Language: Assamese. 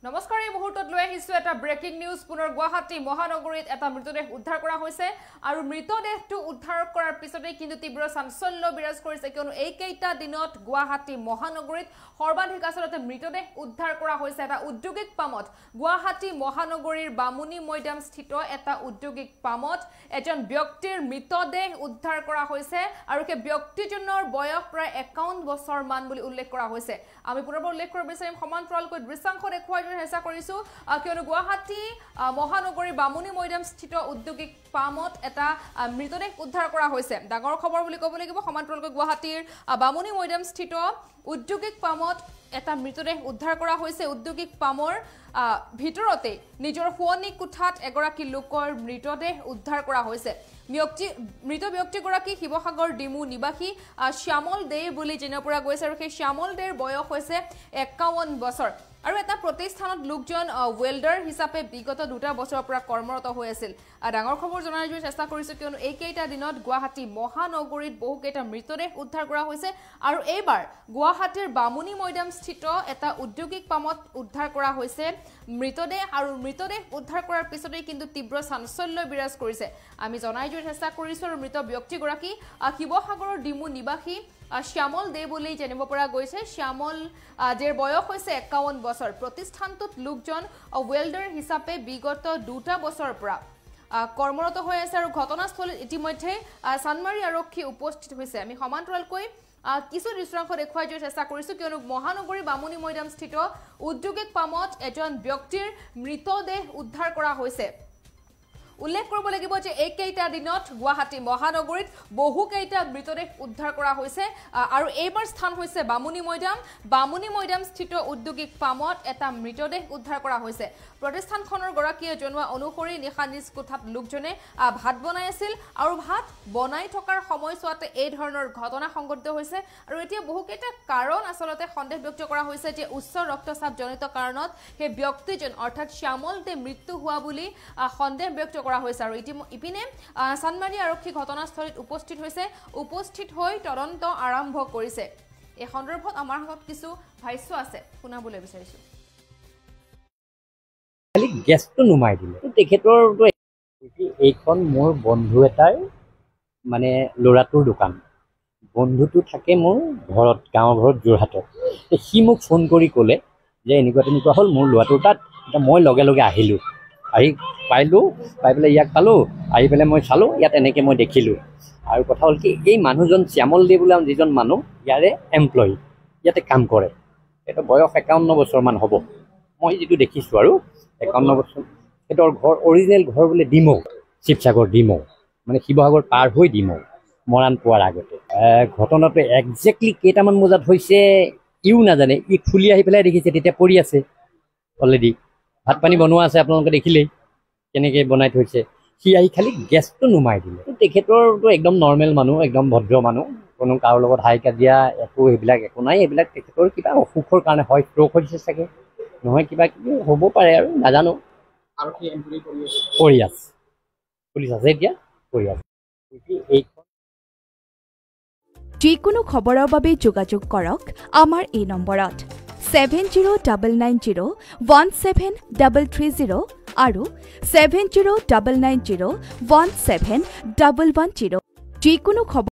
নমস্কাৰ এই মুহূৰ্তত লৈ আহিছো এটা ব্ৰেকিং নিউজ পুনৰ গুৱাহাটী মহানগৰীত এটা মৃতদেহ উদ্ধাৰ কৰা হৈছে আৰু মৃতদেহটো উদ্ধাৰ কৰাৰ পিছতে কিন্তু তীব্ৰ চাঞ্চল্য বিৰাজ কৰিছে কিয়নো এই কেইটা দিনত গুৱাহাটী মহানগৰীত সৰ্বাধিক আচলতে মৃতদেহ উদ্ধাৰ কৰা হৈছে এটা উদ্যোগিক পামত গুৱাহাটী মহানগৰীৰ বামুনী মৈদাম স্থিত এটা উদ্যোগিক পামত এজন ব্যক্তিৰ মৃতদেহ উদ্ধাৰ কৰা হৈছে আৰু সেই ব্যক্তিজনৰ বয়স প্ৰায় 51 বছৰ মান বুলি উল্লেখ কৰা হৈছে আমি পুনৰবাৰ উল্লেখ কৰিব বিচাৰিম সমান্তৰালকৈ দৃশ্যাংশ দেখুৱাই হেচা কৰিছো কিয়নো গুৱাহাটী মহানগৰীৰ বামুনী মৈদাম স্থিত উদ্যোগিক পামত এটা মৃতদেহ উদ্ধাৰ কৰা হৈছে ডাঙৰ খবৰ বুলি ক'ব লাগিব সমান্তৰালকৈ গুৱাহাটীৰ বামুনী মৈদাম স্থিত উদ্যোগিক পামত এটা মৃতদেহ উদ্ধাৰ কৰা হৈছে উদ্যোগিক পামৰ ভিতৰতে নিজৰ শুৱনি কোঠাত এগৰাকী লোকৰ মৃতদেহ উদ্ধাৰ কৰা হৈছে মৃত ব্যক্তিগৰাকী শিৱসাগৰ ডিমু নিবাসী শ্যামল দে বুলি জনা পৰা গৈছে আৰু সেই শ্যামল দেৰ বয়স হৈছে 51 বছৰ আৰু এটা প্ৰতিষ্ঠানত লোকজন ওয়েল্ডাৰ হিচাপে বিগত 2 বছৰৰ পৰা কৰ্মৰত হৈ আছিল ডাঙৰ খবৰ জনাই যোৱাৰ চেষ্টা কৰিছো কিয়নো এই কেইটা দিনত গুৱাহাটী মহানগৰীত বহু কেইটা মৃতদেহ উদ্ধাৰ কৰা হৈছে আৰু এইবাৰ গুৱাহাটীৰ বামুনী মৈদাম স্থিত এটা উদ্যোগিক পামত উদ্ধাৰ কৰা হৈছে মৃতদেহ আৰু মৃতদেহ উদ্ধাৰ কৰাৰ পিছতে কিন্তু তীব্ৰ চাঞ্চল্য বিৰাজ কৰিছে আমি জনাই যোৱাৰ চেষ্টা কৰিছো আৰু মৃত ব্যক্তিগৰাকী শিৱসাগৰৰ ডিমু নিবাসী শ্যামল দে বুলি জানিব পৰা গৈছে শ্যামল দেৰ বয়স হৈছে 51 বছৰ প্ৰতিষ্ঠানটোত লোকজন ওয়েল্ডাৰ হিচাপে বিগত 2 বছৰৰ পৰা কৰ্মৰত হৈ আছে আৰু ঘটনাস্থলীত ইতিমধ্যে চানমাৰী আৰক্ষী উপস্থিত হৈছে আমি সমান্তৰালকৈ কিছু দৃশ্যাংশ দেখুৱাই যোৱাৰ চেষ্টা কৰিছো কিয়নো মহানগৰী বামুনী মৈদাম স্থিত উদ্যোগিক পামত এজন ব্যক্তিৰ মৃতদেহ উদ্ধাৰ কৰা হৈছে উল্লেখ কৰিব লাগিব যে এই কেইটা দিনত গুৱাহাটী মহানগৰীত বহু কেইটা মৃতদেহ উদ্ধাৰ কৰা হৈছে আৰু এইবাৰ স্থান হৈছে বামুনী মৈদাম স্থিত উদ্যোগিক পামত এটা মৃতদেহ উদ্ধাৰ কৰা হৈছে প্ৰতিষ্ঠানখনৰ গৰাকীয়ে জনোৱা অনুসৰি নিশা নিজ কোঠাত লোকজনে ভাত বনাই আছিল আৰু ভাত বনাই থকাৰ সময়ছোৱাতে এই ধৰণৰ ঘটনা সংঘটিত হৈছে আৰু এতিয়া বহু কেইটা কাৰণ আচলতে সন্দেহ ব্যক্ত কৰা হৈছে যে উচ্চ ৰক্তচাপ জনিত কাৰণত সেই ব্যক্তিজন অৰ্থাৎ শ্যামল দে মৃত্যু হোৱা বুলি সন্দেহ ব্যক্ত কৰা হৈছে আৰু ইপিনে চানমাৰী আৰক্ষী ঘটনাস্থলীত উপস্থিত হৈ তদন্ত আৰম্ভ কৰিছে এই সন্দৰ্ভত আমাৰ হাতত কিছু ভাষ্য আছে শুনাবলৈ বিচাৰিছো খালি গেছটো নুমাই দিলে তেখেতৰ এইখন মোৰ বন্ধু এটাৰ মানে ল'ৰাটোৰ দোকান বন্ধুটো থাকে মোৰ ঘৰত গাঁৱৰ ঘৰত যোৰহাটত সি মোক ফোন কৰি ক'লে যে এনেকুৱা হ'ল মোৰ ল'ৰাটোৰ তাত এতিয়া মই লগে লগে আহিলোঁ আহি পাই পেলাই ইয়াক পালোঁ আহি পেলাই মই চালোঁ ইয়াত এনেকৈ মই দেখিলোঁ আৰু কথা হ'ল কি এই মানুহজন শ্যামল দে বোলা যিজন মানুহ ইয়াৰে এমপ্লয়ী ইয়াতে কাম কৰে এইটো বয়স 51 বছৰমান হ'ব মই যিটো দেখিছোঁ আৰু 51 বছৰ সিহঁতৰ ঘৰ অৰিজিনেল ঘৰ বোলে ডিমৌ শিৱসাগৰ ডিমৌ মানে শিৱসাগৰ পাৰ হৈ ডিমৌ মৰাণ পোৱাৰ আগতে ঘটনাটো একজেক্টলি কেইটামান বজাত হৈছে ইও নাজানে ই খুলি আহি পেলাই দেখিছে তেতিয়া পৰি আছে অলৰেডি ভাত পানী বনোৱা আছে আপোনালোকে দেখিলেই কেনেকৈ বনাই থৈছে সি আহি খালি গেছটো নুমাই দিলে তেখেতৰতো একদম নৰ্মেল মানুহ একদম ভদ্ৰ মানুহ কোনো কাৰো লগত হাই কাজিয়া এইবিলাক একো নাই এইবিলাক তেখেতৰ কিবা অসুখৰ কাৰণে হয় ষ্ট্ৰ'ক হৈছে চাগে নহয় কিবা কিবি হ'ব পাৰে আৰু নাজানো আৰু কি এনকুৱাৰী কৰি আছে পুলিচ আছে এতিয়া কৰি আছে যিকোনো খবৰৰ বাবে যোগাযোগ কৰক আমাৰ এই নম্বৰত 7099017330 আৰু 7099017110 যিকোনো খবৰ